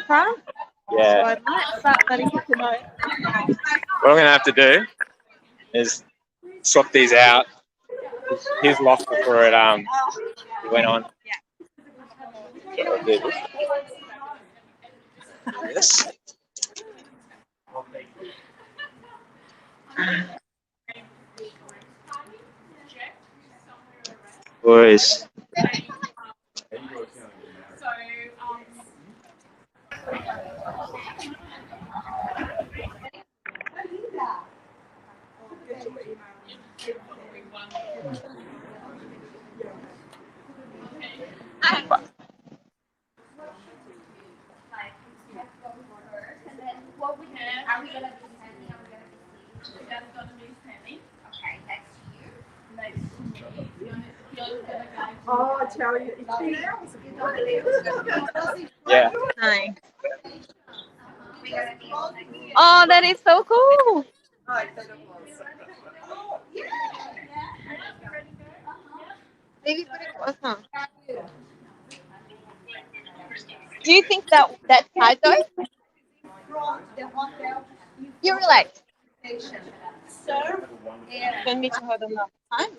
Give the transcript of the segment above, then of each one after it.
Front, so Yeah. I might start letting people know. What I'm going to have to do is swap these out. He's lost before it went on. So I'll do this. Boys. Oh, I tell you, Yeah. Nice. Oh, that is so cool. Maybe put it closer. Do you think that's tight though? You relax. Don't need to hold them up. Fine.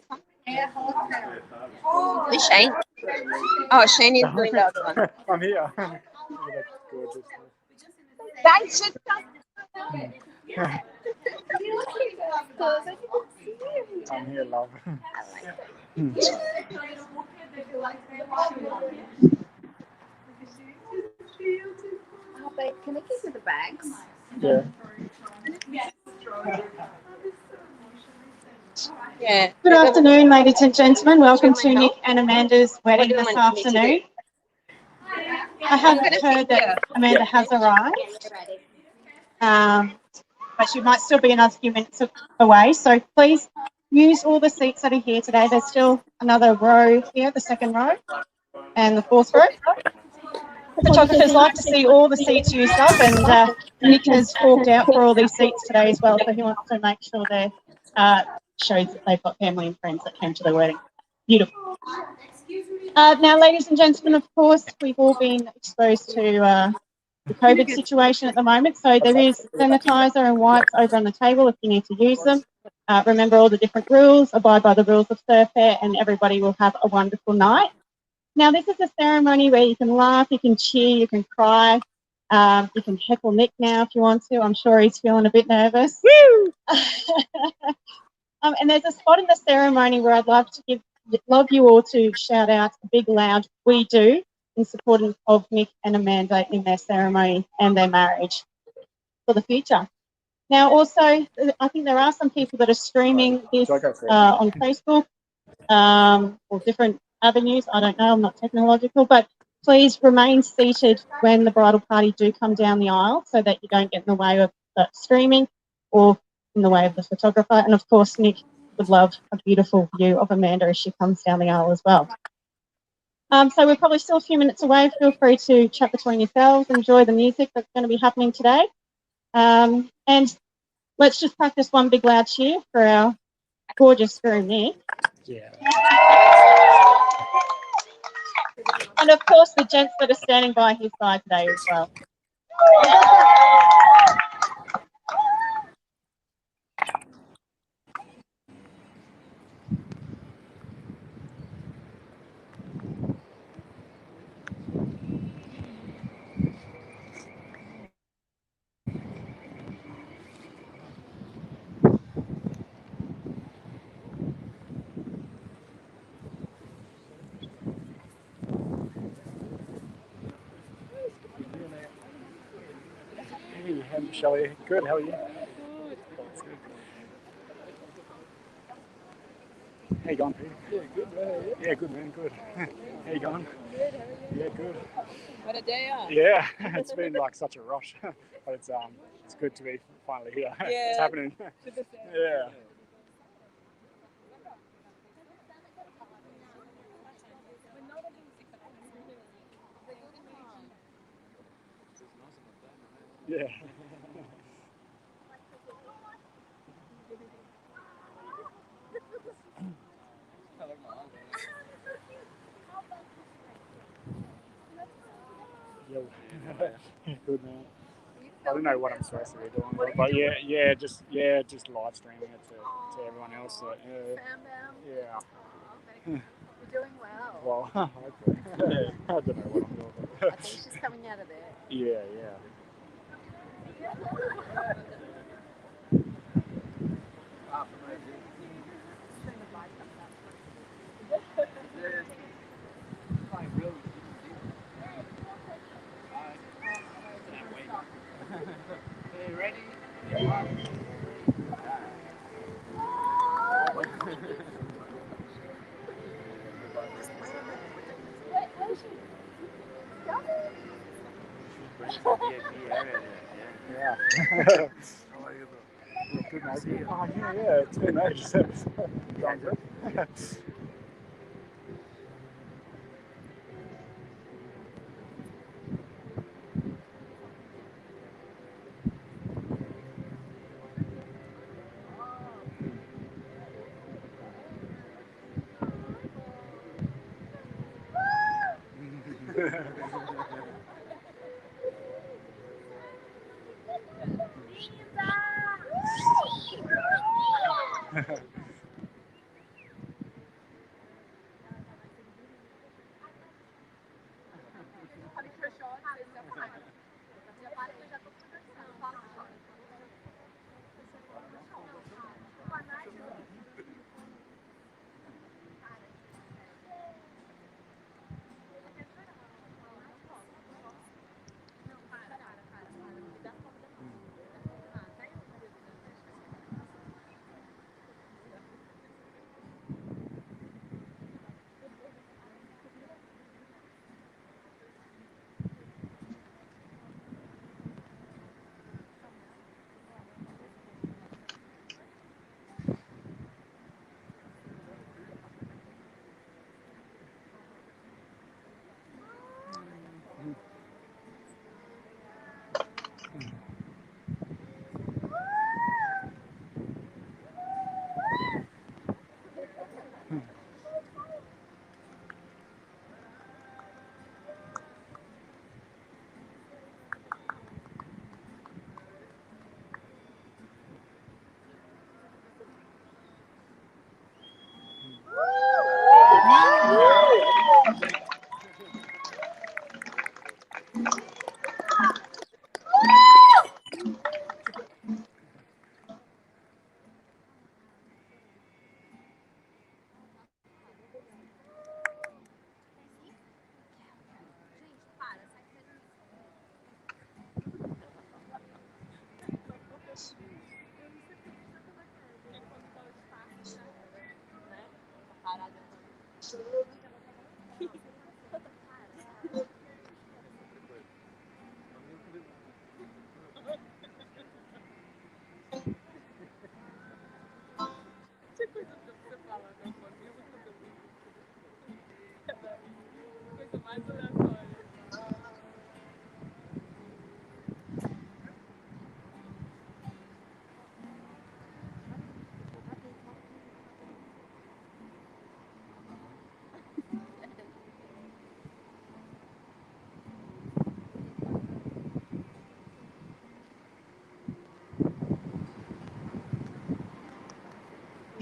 Where's Shane? Oh, Shane is doing the other one. I'm here. That's gorgeous. That should I'm here, love. Can I keep with the bags? Yeah. Yeah. Good afternoon, ladies and gentlemen. Welcome to Nick and Amanda's wedding this afternoon. I have heard that Amanda has arrived, but she might still be another few minutes away. So please use all the seats that are here today. There's still another row here, the second row and the fourth row. Photographers like to see all the seats used up, and Nick has forked out for all these seats today as well, so he wants to make sure they shows that they've got family and friends that came to their wedding. Beautiful. Now, ladies and gentlemen, of course, we've all been exposed to the COVID situation at the moment, so there is sanitizer and wipes over on the table if you need to use them. Remember all the different rules, abide by the rules of Surf Fair, and everybody will have a wonderful night. Now, this is a ceremony where you can laugh, you can cheer, you can cry, you can heckle Nick now if you want to. I'm sure he's feeling a bit nervous. Woo! And there's a spot in the ceremony where I'd love you all to shout out a big loud "We do" in support of Nick and Amanda in their ceremony and their marriage for the future. Now, also, I think there are some people that are streaming this on Facebook or different avenues. I don't know, I'm not technological, but please remain seated when the bridal party do come down the aisle so that you don't get in the way of the streaming or in the way of the photographer. And of course, Nick would love a beautiful view of Amanda as she comes down the aisle as well. So we're probably still a few minutes away. Feel free to chat between yourselves, enjoy the music that's going to be happening today. And let's just practice one big loud cheer for our gorgeous groom, Nick. Yeah. And of course, the gents that are standing by his side today as well. Hey, Shelley. Good, how are you? That's good. How you going, Pete? Yeah, good, man. Yeah, good, man, good. How you going? Yeah, good. What a day off. Yeah, it's been like such a rush, but it's good to be finally here. Yeah. It's happening. Yeah. Yeah. Yo. Good man. I don't know what I'm supposed to be doing, but yeah, just live streaming it to everyone else. So, Fam bam. yeah. Oh, you're doing well. Well, hopefully. I don't know what I'm doing. I think she's coming out of there. Yeah. Yeah. Yeah, good mate. Oh, yeah, it's been ages. Going good.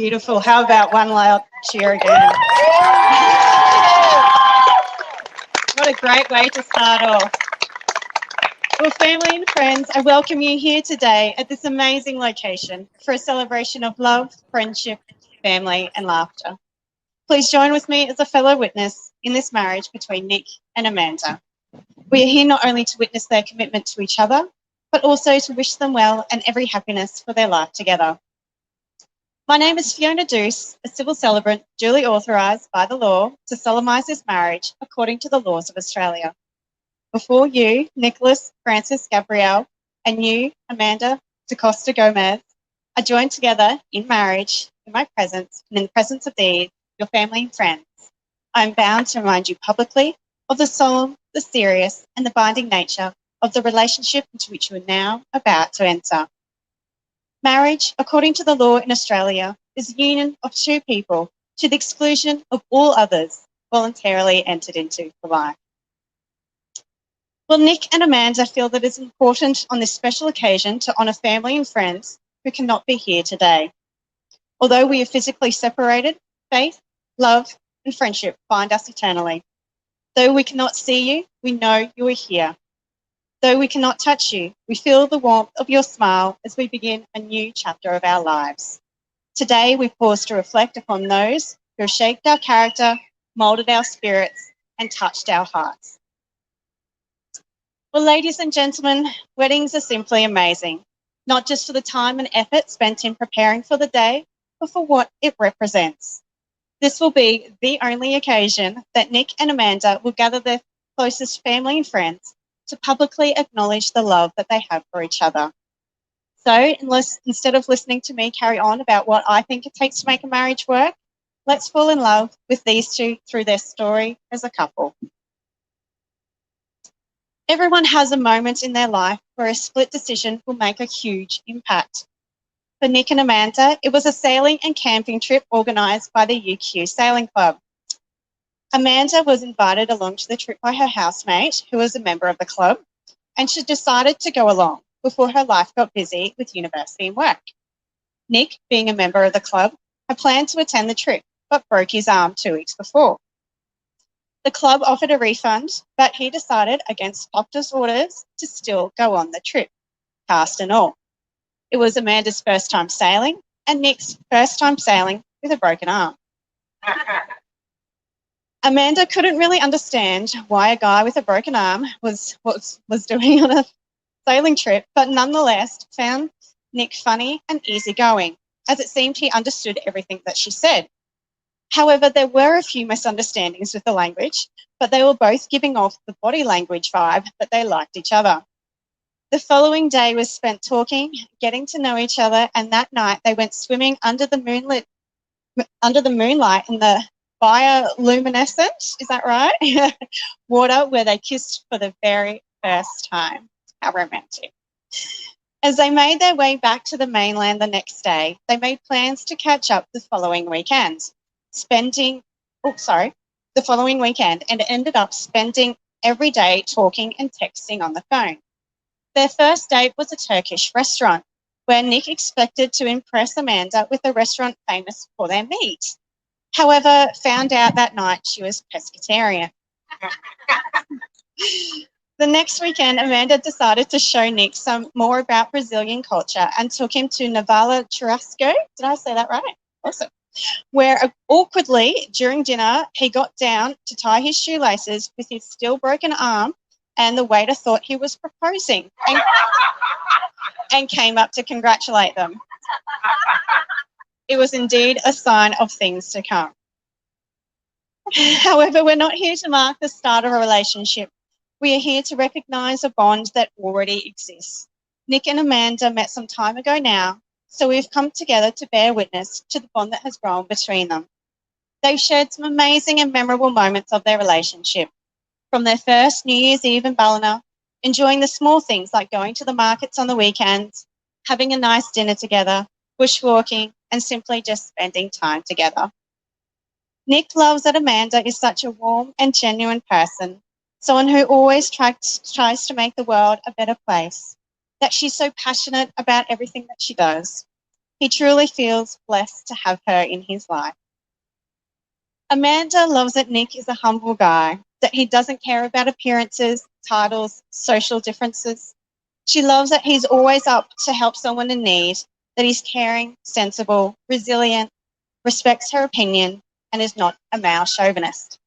Beautiful. How about one loud cheer again? What a great way to start off. Well, family and friends, I welcome you here today at this amazing location for a celebration of love, friendship, family and laughter. Please join with me as a fellow witness in this marriage between Nick and Amanda. We are here not only to witness their commitment to each other, but also to wish them well and every happiness for their life together. My name is Fiona Douce, a civil celebrant duly authorised by the law to solemnise this marriage according to the laws of Australia. Before you, Nicholas Francis Gabriel, and you, Amanda DaCosta Gomez, are joined together in marriage in my presence and in the presence of these, your family and friends. I am bound to remind you publicly of the solemn, the serious, and the binding nature of the relationship into which you are now about to enter. Marriage, according to the law in Australia, is a union of two people to the exclusion of all others voluntarily entered into for life. Well, Nick and Amanda feel that it's important on this special occasion to honour family and friends who cannot be here today. Although we are physically separated, faith, love, and friendship bind us eternally. Though we cannot see you, we know you are here. Though we cannot touch you, we feel the warmth of your smile as we begin a new chapter of our lives. Today, we pause to reflect upon those who have shaped our character, moulded our spirits, and touched our hearts. Well, ladies and gentlemen, weddings are simply amazing, not just for the time and effort spent in preparing for the day, but for what it represents. This will be the only occasion that Nick and Amanda will gather their closest family and friends to publicly acknowledge the love that they have for each other. So instead of listening to me carry on about what I think it takes to make a marriage work, let's fall in love with these two through their story as a couple. Everyone has a moment in their life where a split decision will make a huge impact. For Nick and Amanda, it was a sailing and camping trip organised by the UQ Sailing Club. Amanda was invited along to the trip by her housemate, who was a member of the club, and she decided to go along before her life got busy with university and work. Nick, being a member of the club, had planned to attend the trip, but broke his arm 2 weeks before. The club offered a refund, but he decided, against doctor's orders, to still go on the trip, cast and all. It was Amanda's first time sailing and Nick's first time sailing with a broken arm. Amanda couldn't really understand why a guy with a broken arm was doing on a sailing trip, but nonetheless found Nick funny and easygoing, as it seemed he understood everything that she said. However, there were a few misunderstandings with the language, but they were both giving off the body language vibe that they liked each other. The following day was spent talking, getting to know each other, and that night they went swimming under the moonlight in the bioluminescent, is that right? Water, where they kissed for the very first time. How romantic. As they made their way back to the mainland the next day, they made plans to catch up the following weekend, and ended up spending every day talking and texting on the phone. Their first date was a Turkish restaurant, where Nick expected to impress Amanda with a restaurant famous for their meat. However, found out that night she was pescatarian. The next weekend, Amanda decided to show Nick some more about Brazilian culture and took him to Navala Churrasco. Did I say that right? Awesome. Where awkwardly, during dinner, he got down to tie his shoelaces with his still broken arm, and the waiter thought he was proposing and came up to congratulate them. It was indeed a sign of things to come. However, we're not here to mark the start of a relationship. We are here to recognise a bond that already exists. Nick and Amanda met some time ago now, so we've come together to bear witness to the bond that has grown between them. They've shared some amazing and memorable moments of their relationship, from their first New Year's Eve in Ballina, enjoying the small things like going to the markets on the weekends, having a nice dinner together, bushwalking, and simply just spending time together. Nick loves that Amanda is such a warm and genuine person, someone who always tries to make the world a better place, that she's so passionate about everything that she does. He truly feels blessed to have her in his life. Amanda loves that Nick is a humble guy, that he doesn't care about appearances, titles, social differences. She loves that he's always up to help someone in need, that he's caring, sensible, resilient, respects her opinion, and is not a male chauvinist.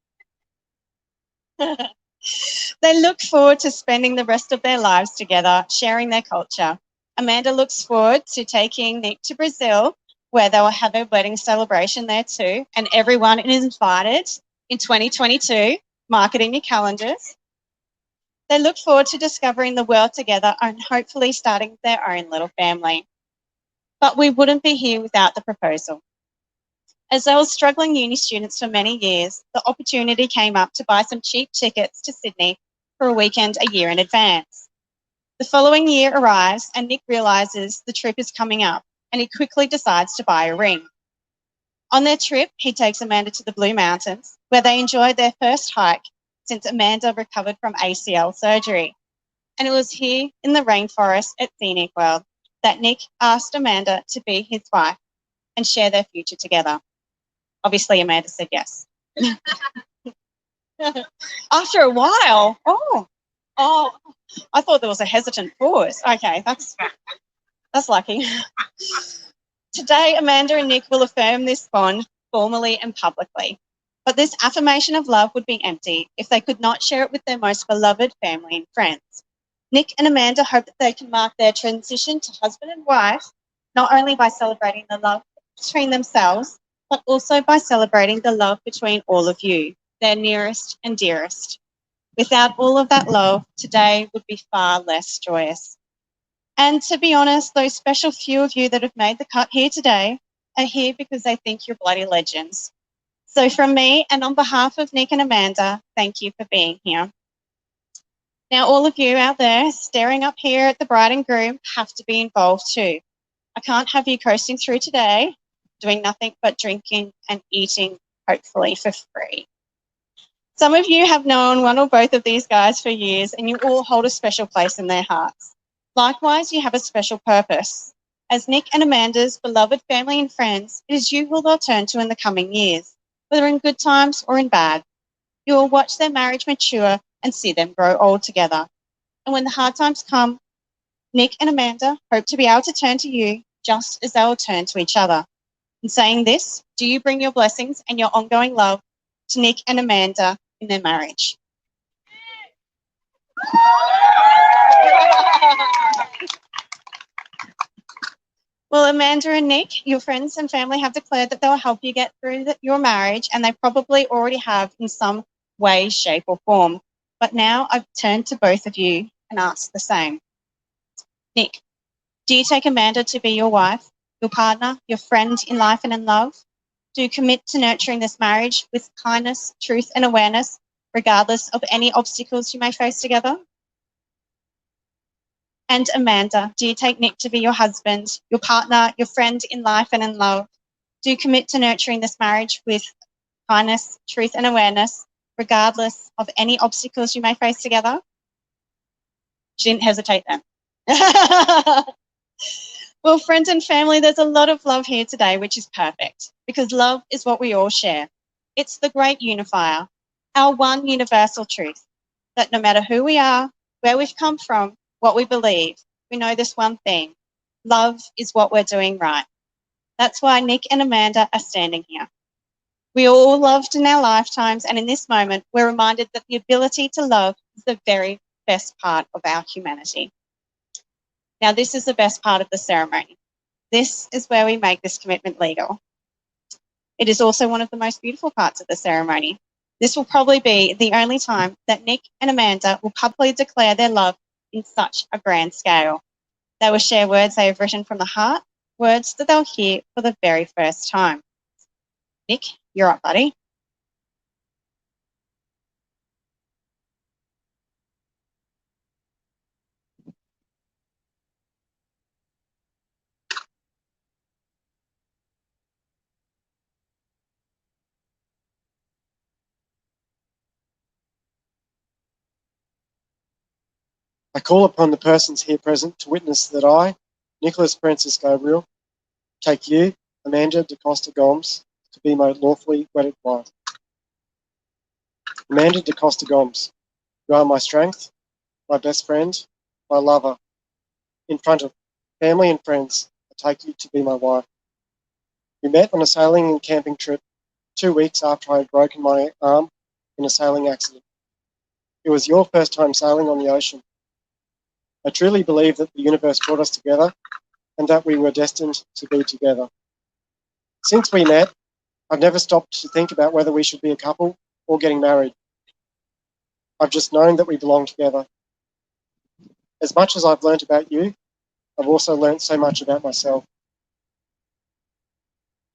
They look forward to spending the rest of their lives together, sharing their culture. Amanda looks forward to taking Nick to Brazil, where they will have a wedding celebration there too, and everyone is invited in 2022. Mark it in your calendars. They look forward to discovering the world together and hopefully starting their own little family. But we wouldn't be here without the proposal. As they were struggling uni students for many years, the opportunity came up to buy some cheap tickets to Sydney for a weekend a year in advance. The following year arrives and Nick realises the trip is coming up, and he quickly decides to buy a ring. On their trip, he takes Amanda to the Blue Mountains, where they enjoyed their first hike since Amanda recovered from ACL surgery. And it was here in the rainforest at Scenic World that Nick asked Amanda to be his wife and share their future together. Obviously, Amanda said yes. After a while, oh, I thought there was a hesitant pause. Okay, that's lucky. Today, Amanda and Nick will affirm this bond formally and publicly. But this affirmation of love would be empty if they could not share it with their most beloved family and friends. Nick and Amanda hope that they can mark their transition to husband and wife, not only by celebrating the love between themselves, but also by celebrating the love between all of you, their nearest and dearest. Without all of that love, today would be far less joyous. And to be honest, those special few of you that have made the cut here today are here because they think you're bloody legends. So from me and on behalf of Nick and Amanda, thank you for being here. Now, all of you out there staring up here at the bride and groom have to be involved too. I can't have you coasting through today, doing nothing but drinking and eating, hopefully for free. Some of you have known one or both of these guys for years and you all hold a special place in their hearts. Likewise, you have a special purpose. As Nick and Amanda's beloved family and friends, it is you who they'll turn to in the coming years, whether in good times or in bad. You will watch their marriage mature and see them grow old together. And when the hard times come, Nick and Amanda hope to be able to turn to you just as they will turn to each other. In saying this, do you bring your blessings and your ongoing love to Nick and Amanda in their marriage? Well, Amanda and Nick, your friends and family have declared that they'll help you get through your marriage, and they probably already have in some way, shape, or form. But now I've turned to both of you and asked the same. Nick, do you take Amanda to be your wife, your partner, your friend in life and in love? Do you commit to nurturing this marriage with kindness, truth, and awareness, regardless of any obstacles you may face together? And Amanda, do you take Nick to be your husband, your partner, your friend in life and in love? Do you commit to nurturing this marriage with kindness, truth, and awareness, regardless of any obstacles you may face together? She didn't hesitate then. Well, friends and family, there's a lot of love here today, which is perfect, because love is what we all share. It's the great unifier, our one universal truth, that no matter who we are, where we've come from, what we believe, we know this one thing: love is what we're doing right. That's why Nick and Amanda are standing here. We all loved in our lifetimes, and in this moment, we're reminded that the ability to love is the very best part of our humanity. Now, this is the best part of the ceremony. This is where we make this commitment legal. It is also one of the most beautiful parts of the ceremony. This will probably be the only time that Nick and Amanda will publicly declare their love in such a grand scale. They will share words they have written from the heart, words that they'll hear for the very first time. Nick, you're up, buddy. I call upon the persons here present to witness that I, Nicholas Francis Gabriel, take you, Amanda de Costa Gomes, to be my lawfully wedded wife. Amanda de Costa Gomes, you are my strength, my best friend, my lover. In front of family and friends, I take you to be my wife. We met on a sailing and camping trip 2 weeks after I had broken my arm in a sailing accident. It was your first time sailing on the ocean. I truly believe that the universe brought us together and that we were destined to be together. Since we met, I've never stopped to think about whether we should be a couple or getting married. I've just known that we belong together. As much as I've learnt about you, I've also learnt so much about myself.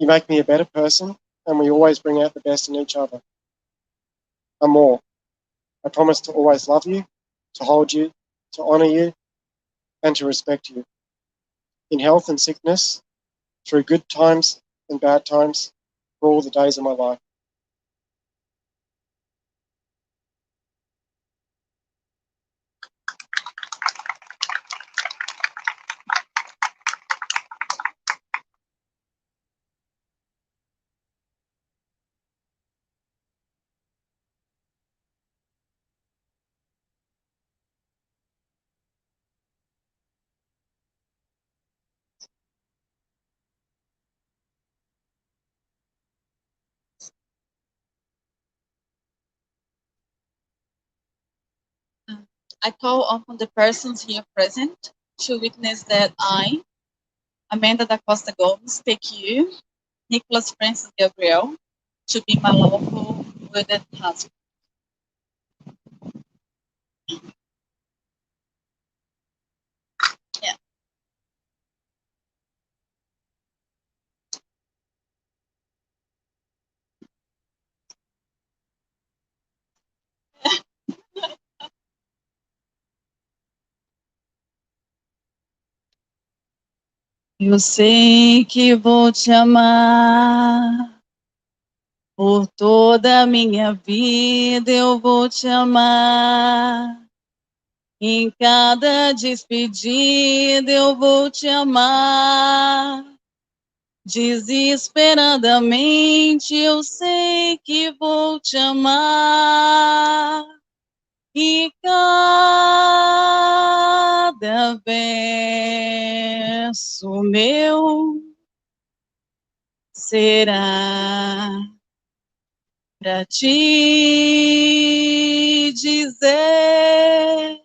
You make me a better person, and we always bring out the best in each other. And more. I promise to always love you, to hold you, to honour you, and to respect you. In health and sickness, through good times and bad times, for all the days of my life. I call upon the persons here present to witness that I, Amanda da Costa Gomes, take you, Nicholas Francis Gabriel, to be my lawful wedded husband. Yeah. Eu sei que vou te amar, por toda a minha vida eu vou te amar. Em cada despedida eu vou te amar. Desesperadamente eu sei que vou te amar. E cada verso meu será para te dizer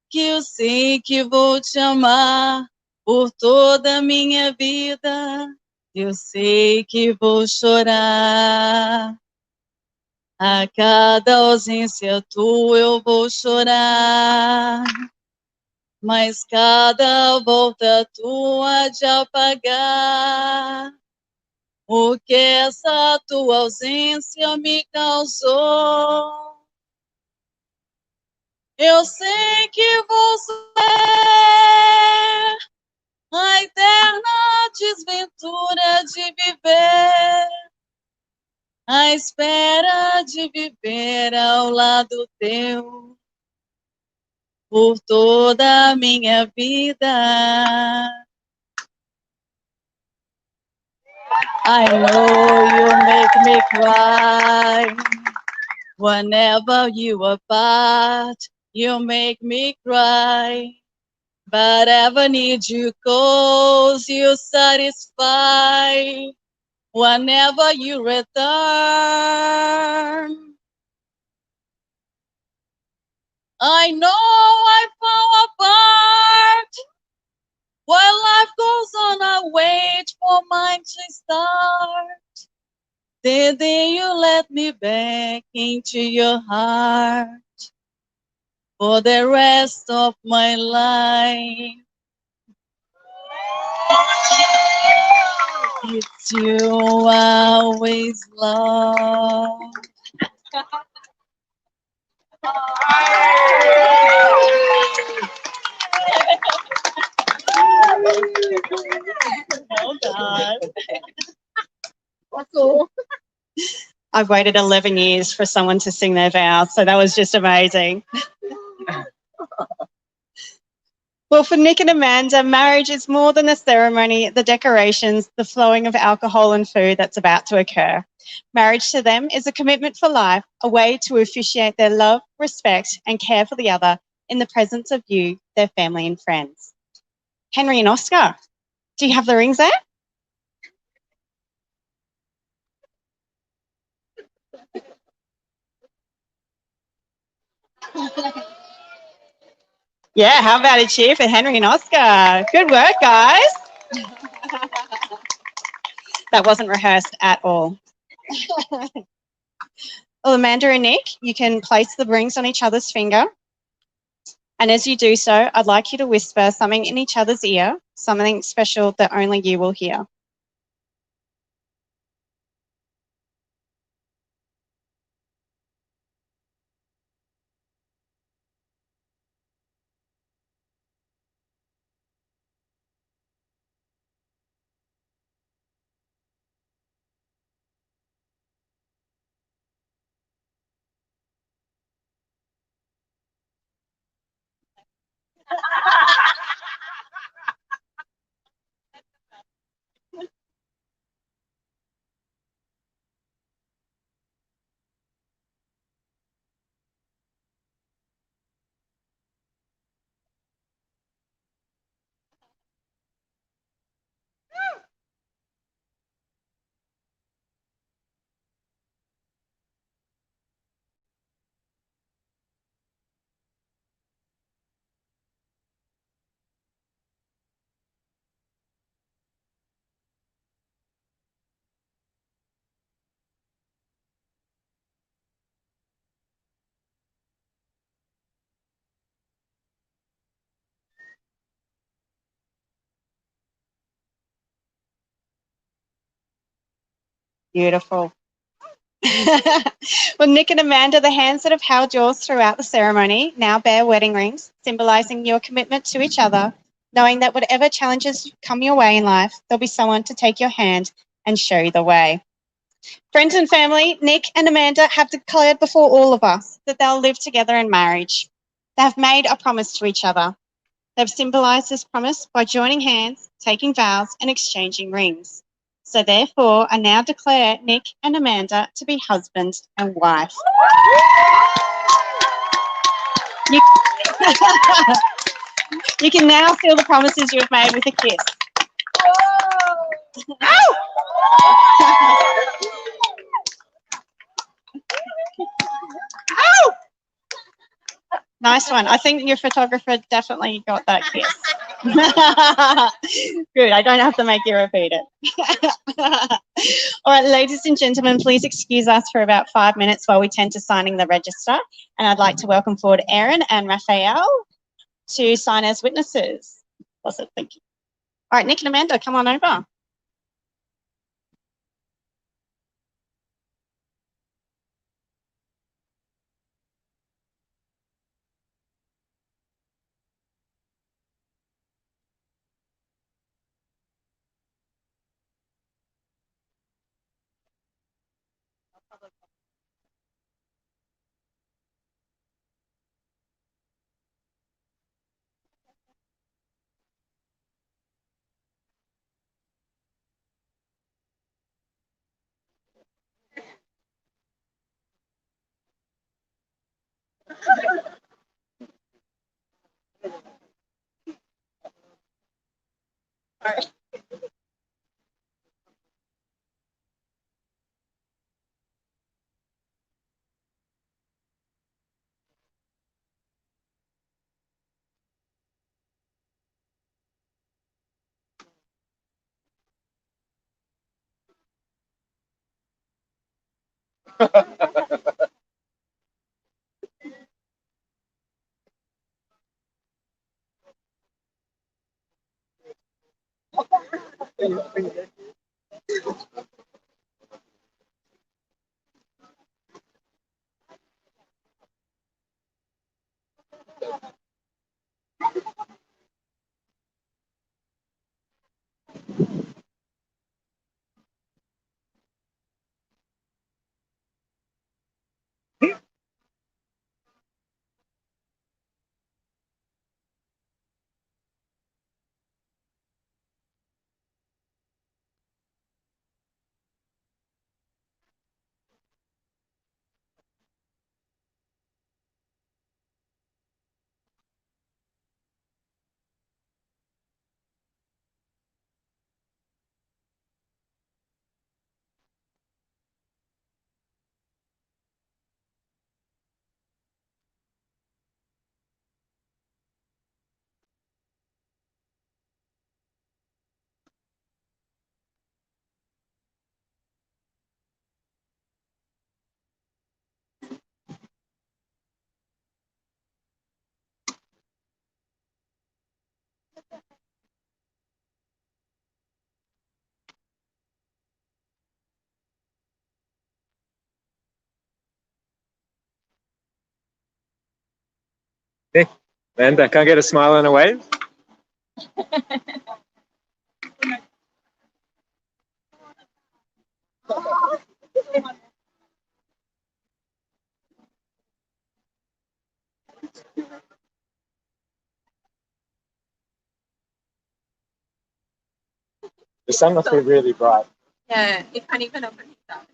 que eu sei que vou te amar por toda a minha vida. Eu sei que vou chorar. A cada ausência tua eu vou chorar. Mas cada volta tua de apagar o que essa tua ausência me causou. Eu sei que vou ser a eterna desventura de viver, à espera de viver ao lado teu por toda a minha vida. I know you make me cry whenever you are apart. You make me cry. But ever need you close, you satisfy whenever you return. I know I fall apart while life goes on. I wait for mine to start. The day you let me back into your heart for the rest of my life. It's you I always love. Well done. That's all. I've waited 11 years for someone to sing their vows, so that was just amazing. Well, for Nick and Amanda, marriage is more than the ceremony, the decorations, the flowing of alcohol and food that's about to occur. Marriage to them is a commitment for life, a way to officiate their love, respect, and care for the other in the presence of you, their family and friends. Henry and Oscar, do you have the rings there? Yeah, how about a cheer for Henry and Oscar? Good work, guys. That wasn't rehearsed at all. Well, Amanda and Nick, you can place the rings on each other's finger. And as you do so, I'd like you to whisper something in each other's ear, something special that only you will hear. Beautiful. Well, Nick and Amanda, the hands that have held yours throughout the ceremony now bear wedding rings, symbolising your commitment to each other, knowing that whatever challenges come your way in life, there'll be someone to take your hand and show you the way. Friends and family, Nick and Amanda have declared before all of us that they'll live together in marriage. They have made a promise to each other. They've symbolised this promise by joining hands, taking vows, and exchanging rings. So therefore, I now declare Nick and Amanda to be husband and wife. You, you can now seal the promises you have made with a kiss. Nice one. I think your photographer definitely got that kiss. Good. I don't have to make you repeat it. All right, ladies and gentlemen, please excuse us for about 5 minutes while we tend to signing the register. And I'd like to welcome forward Aaron and Raphael to sign as witnesses. Awesome. Thank you. All right, Nick and Amanda, come on over. Nick, Amanda, can I get a smile and a wave? The sun must be really bright. Yeah, you can't even open it up.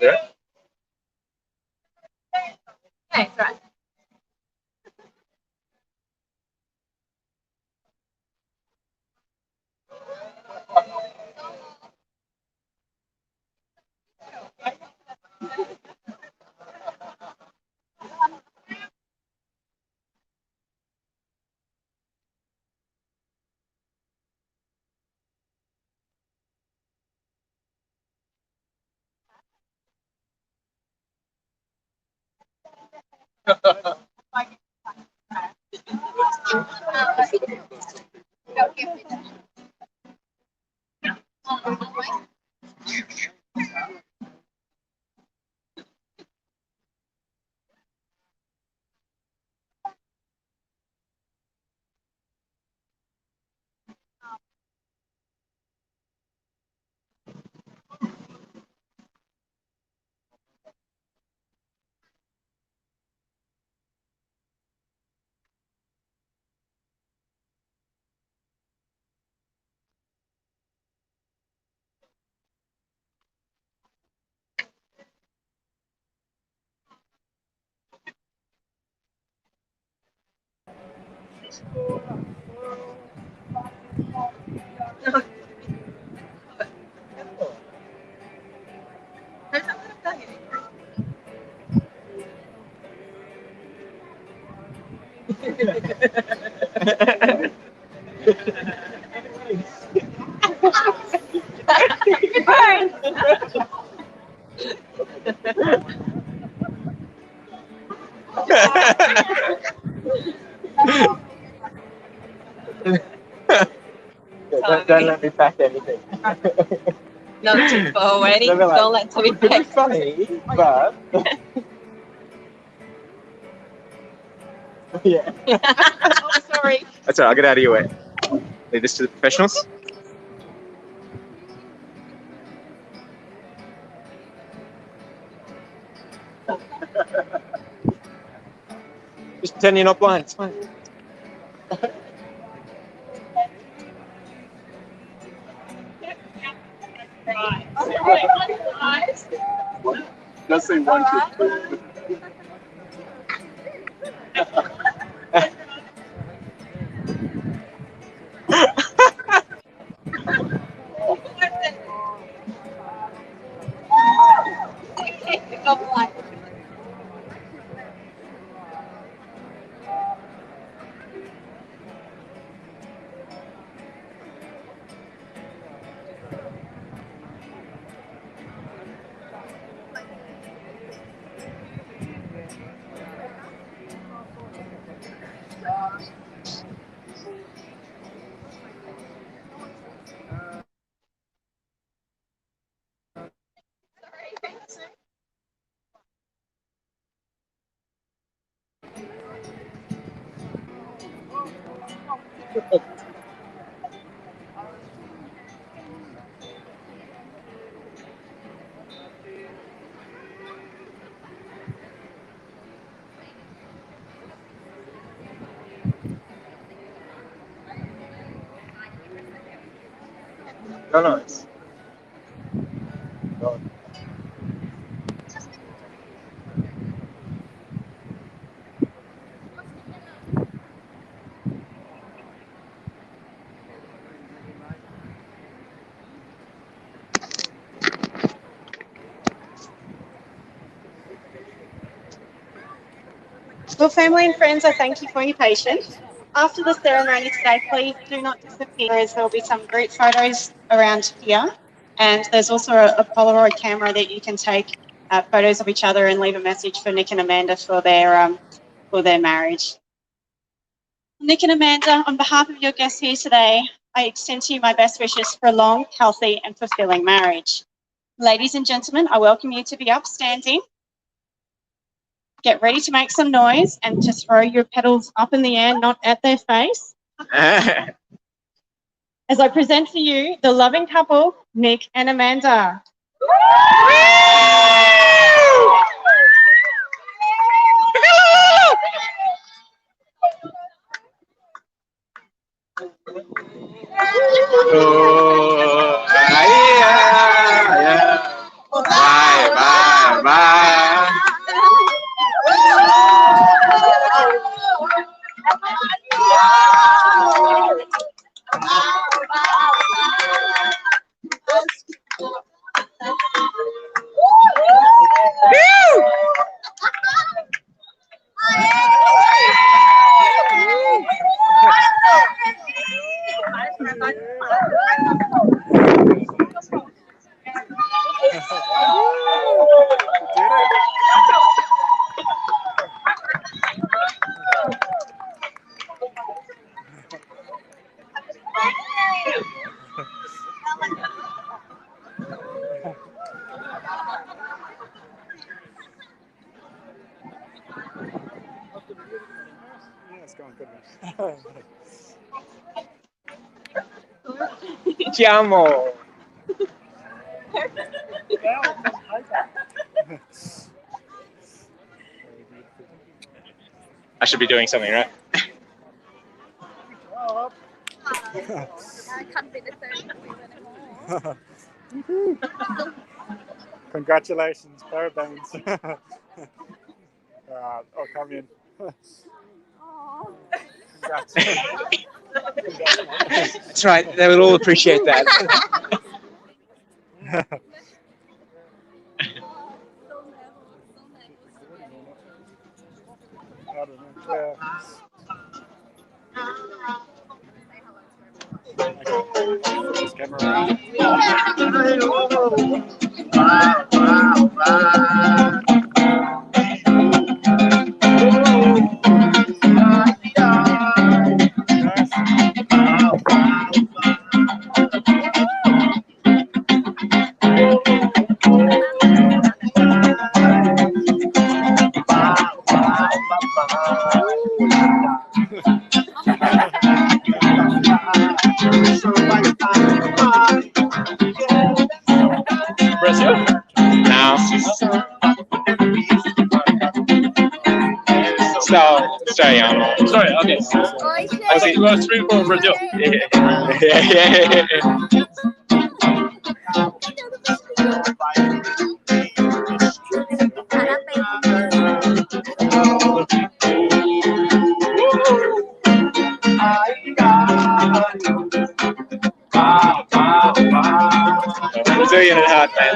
Yeah. Okay, right. Don't let me pack anything. Not too far waiting. They'll be like, Don't let me Pretty funny, but yeah. Oh, sorry. That's all right. I'll get out of your way. Leave this to the professionals. Just pretend you're not blind. It's fine. Does say 1, 2, 3. Oh, nice. Well, family and friends, I thank you for your patience. After the ceremony today, please do not disappear as there will be some group photos around here. And there's also a Polaroid camera that you can take photos of each other and leave a message for Nick and Amanda for their marriage. Nick and Amanda, on behalf of your guests here today, I extend to you my best wishes for a long, healthy and fulfilling marriage. Ladies and gentlemen, I welcome you to be upstanding. Get ready to make some noise and to throw your petals up in the air, not at their face. As I present to you the loving couple, Nick and Amanda. Oh, yeah. Bye, bye, bye. Yeah, it's going good, man. Ti amo. I should be doing something, right? I can't be the third anymore. Congratulations, parabens. I'll come in. Oh. Congrats. That's right. They will all appreciate that. I don't know. Yeah. This camera around. Brazil? No. So, Australiano. Sorry, okay. I think you were streaming from Brazil. Yeah. Brazilian at heart, man.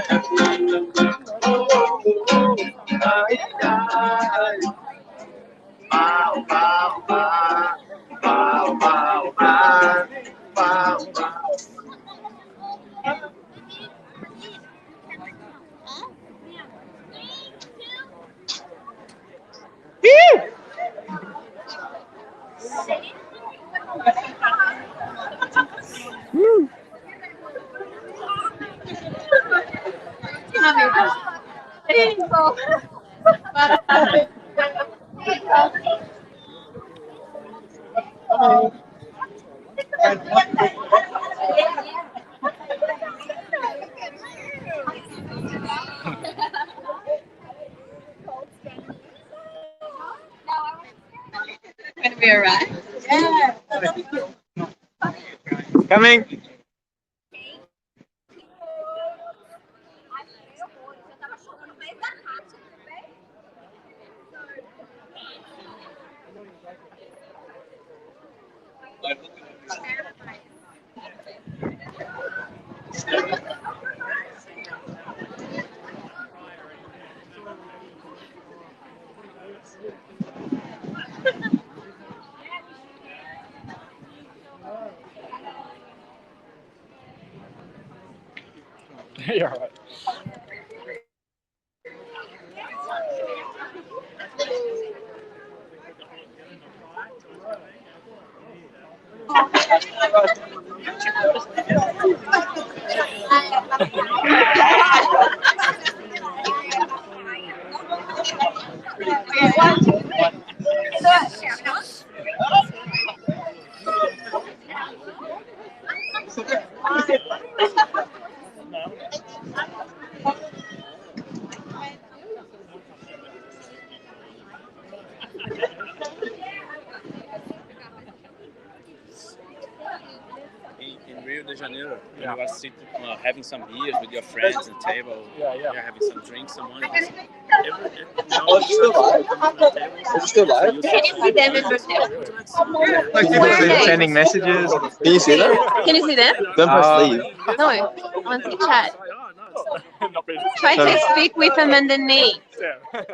Gonna be alright. Coming. You're right. In Rio de Janeiro, when you are sitting, having some beers with your friends at the table, you're having some drinks, someone. It's still live? Can you see them in Brazil? Like people sending messages. Can you see them? Can you see them? Don't press leave. No, I want to see chat. Try to speak with them underneath.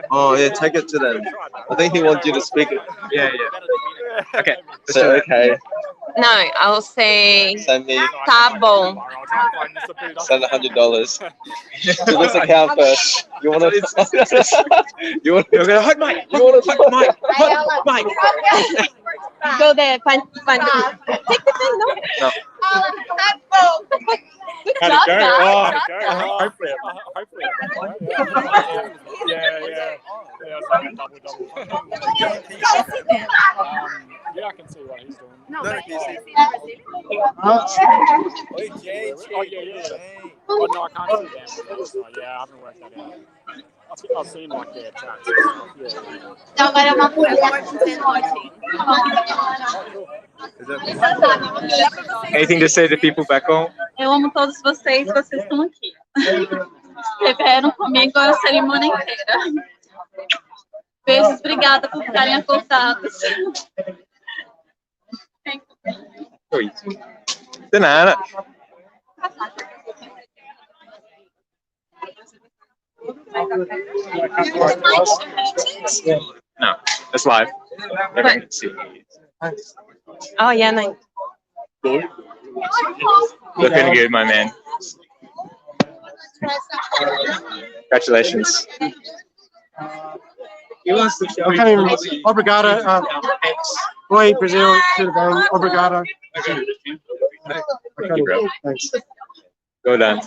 Oh yeah, take it to them. I think he wants you to speak it. Yeah. Okay. So okay. No, I'll say Send me. tá bom. Send $100 to this account first. You want to? You're gonna hug Mike. You want to hug Mike? Hug Mike. Go there, find take the thing, no? No. Good How'd job, it go? guys. Hopefully. Yeah. It's like a double. Yeah, I can see what he's doing. No, No, but can you see? Oi, gente. Oh, yeah. Oh, no, I can't see them. Yeah, I haven't worked that out. I've seen like their chats. Anything to say to people back home? Eu amo todos vocês estão aqui. Estiveram comigo a cerimônia inteira. Beijos, obrigada por ficarem acordados. Ui. Thế nào? No, it's live. Everyone can see. Oh yeah, nice. Looking good, my man. Congratulations. I can't even. Obrigado. Oi, Brazil. Tudo bem? Obrigado. Thank you, bro. Thanks. Go done.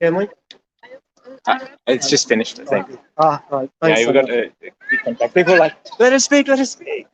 Family? It's just finished, I think. Ah, right. Yeah, Thanks we so got much. contact. People are like, let us speak, let us speak.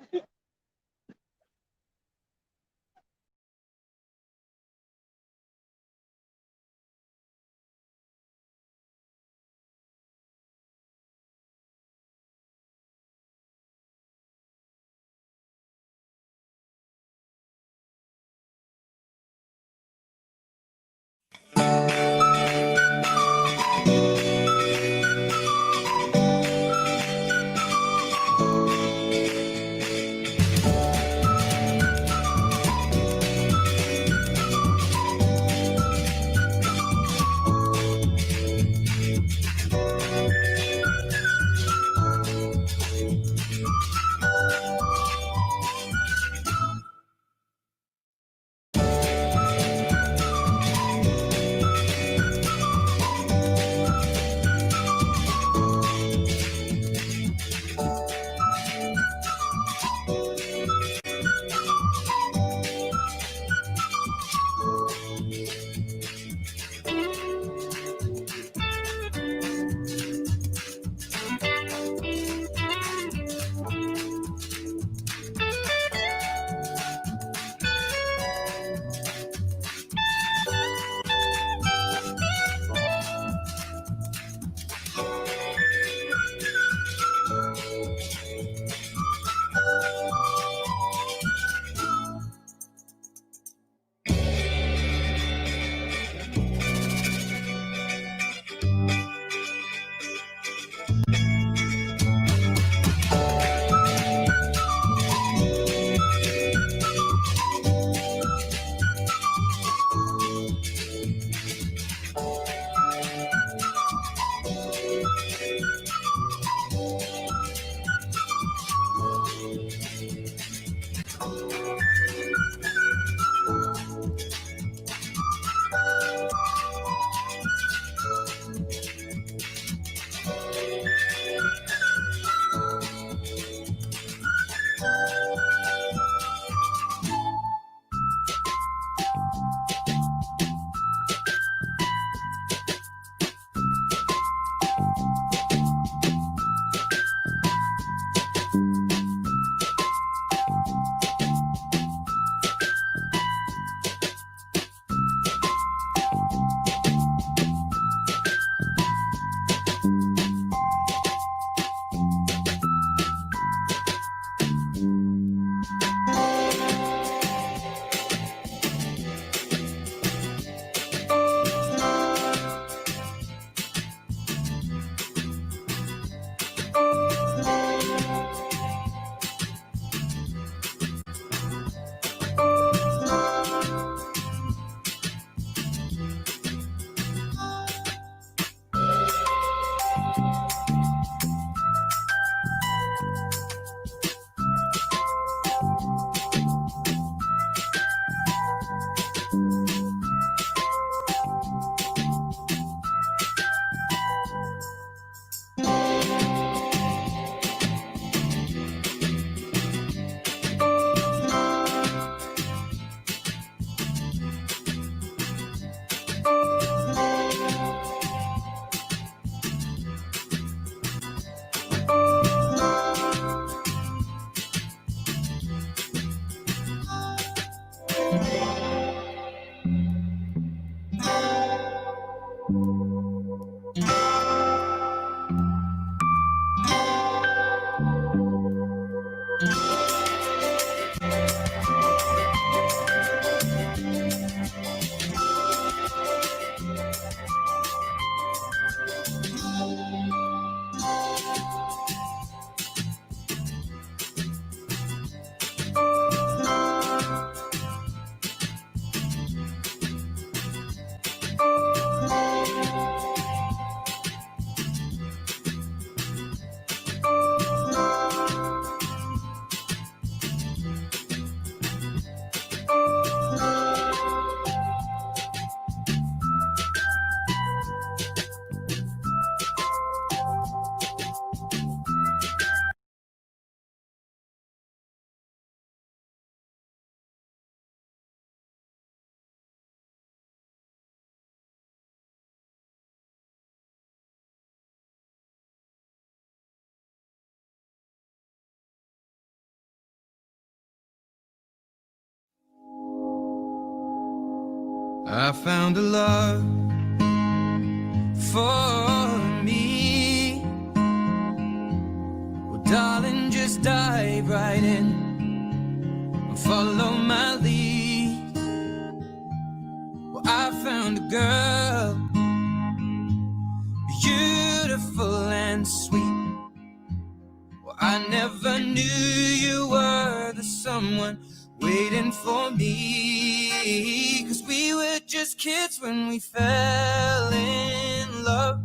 I found a love for me. Well, darling, just dive right in and follow my lead. Well, I found a girl, beautiful and sweet. Well, I never knew you were the someone waiting for me. 'Cause we were just kids when we fell in love,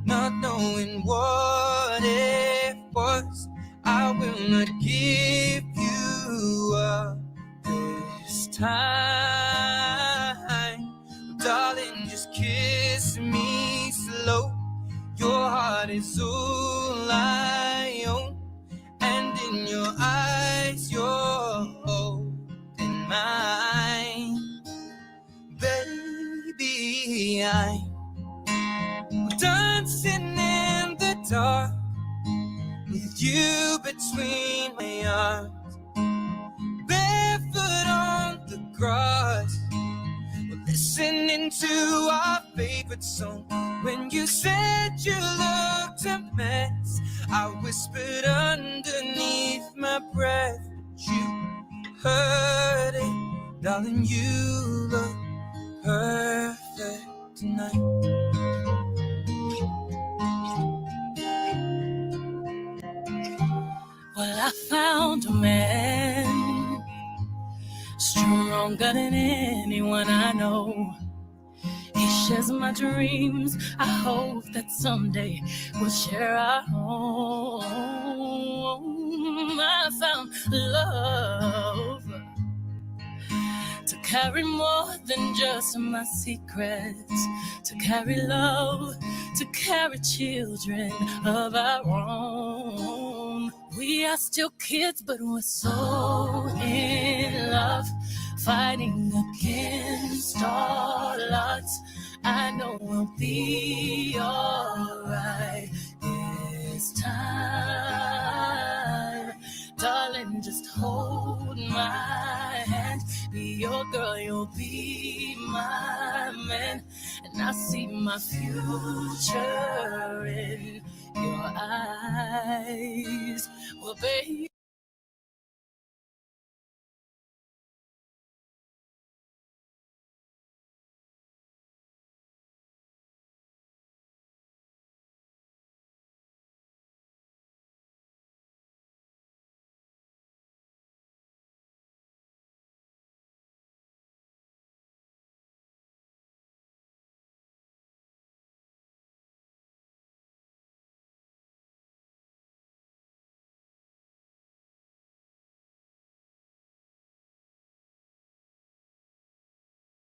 not knowing what it was. I will not give you up this time. Darling, just kiss me slow. Your heart is all I own, and in your eyes you're holding mine. Baby, I'm dancing in the dark with you between my arms, barefoot on the grass, listening to our favorite song. When you said you looked a mess, I whispered underneath my breath, but you heard it. Darling, you look perfect tonight. Well, I found a man stronger than anyone I know. He shares my dreams. I hope that someday we'll share our home. I found love to carry more than just my secrets, to carry love, to carry children of our own. We are still kids, but we're so in love, fighting against all odds. I know we'll be alright this time. Darling, just hold my hand. Be your girl, you'll be my man. And I see my future in your eyes. Well, baby,